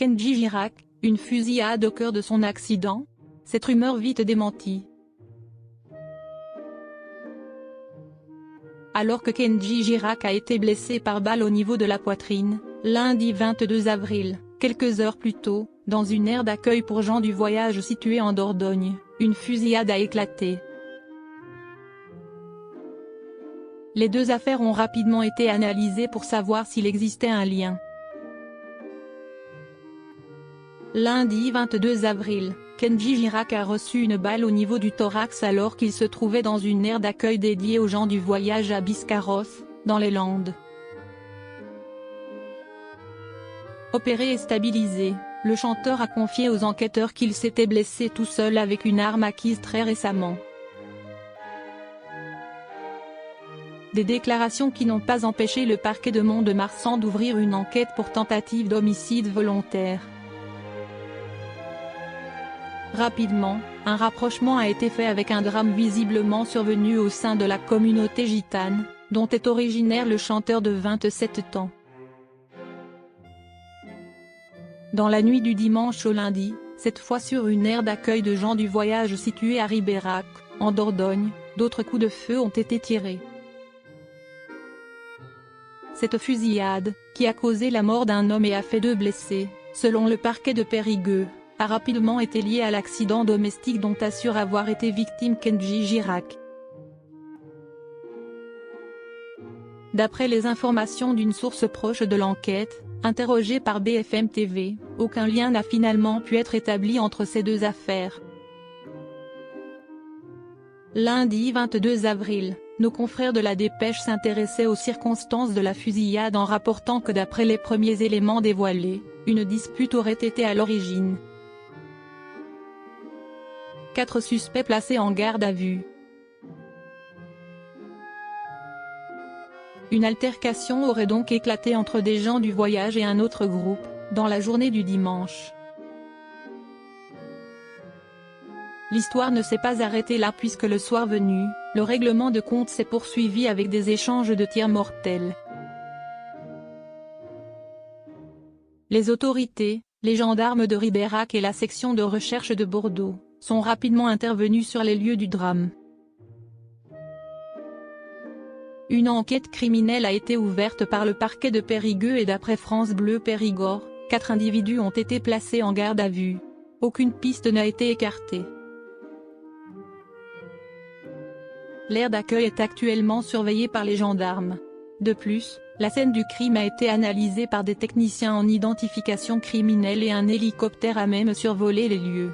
Kenji Girac, une fusillade au cœur de son accident? Cette rumeur vite démentie. Alors que Kenji Girac a été blessé par balle au niveau de la poitrine, lundi 22 avril, quelques heures plus tôt, dans une aire d'accueil pour gens du voyage située en Dordogne, une fusillade a éclaté. Les deux affaires ont rapidement été analysées pour savoir s'il existait un lien. Lundi 22 avril, Kenji Girac a reçu une balle au niveau du thorax alors qu'il se trouvait dans une aire d'accueil dédiée aux gens du voyage à Biscarrosse, dans les Landes. Opéré et stabilisé, le chanteur a confié aux enquêteurs qu'il s'était blessé tout seul avec une arme acquise très récemment. Des déclarations qui n'ont pas empêché le parquet de Mont-de-Marsan d'ouvrir une enquête pour tentative d'homicide volontaire. Rapidement, un rapprochement a été fait avec un drame visiblement survenu au sein de la communauté gitane, dont est originaire le chanteur de 27 ans. Dans la nuit du dimanche au lundi, cette fois sur une aire d'accueil de gens du voyage située à Ribérac, en Dordogne, d'autres coups de feu ont été tirés. Cette fusillade, qui a causé la mort d'un homme et a fait 2 blessés, selon le parquet de Périgueux, a rapidement été liée à l'accident domestique dont assure avoir été victime Kenji Girac. D'après les informations d'une source proche de l'enquête, interrogée par BFM TV, aucun lien n'a finalement pu être établi entre ces deux affaires. Lundi 22 avril, nos confrères de la Dépêche s'intéressaient aux circonstances de la fusillade en rapportant que d'après les premiers éléments dévoilés, une dispute aurait été à l'origine. 4 suspects placés en garde à vue. Une altercation aurait donc éclaté entre des gens du voyage et un autre groupe, dans la journée du dimanche. L'histoire ne s'est pas arrêtée là puisque le soir venu, le règlement de compte s'est poursuivi avec des échanges de tirs mortels. Les autorités, les gendarmes de Ribérac et la section de recherche de Bordeaux, sont rapidement intervenus sur les lieux du drame. Une enquête criminelle a été ouverte par le parquet de Périgueux et d'après France Bleu Périgord, 4 individus ont été placés en garde à vue. Aucune piste n'a été écartée. L'aire d'accueil est actuellement surveillée par les gendarmes. De plus, la scène du crime a été analysée par des techniciens en identification criminelle et un hélicoptère a même survolé les lieux.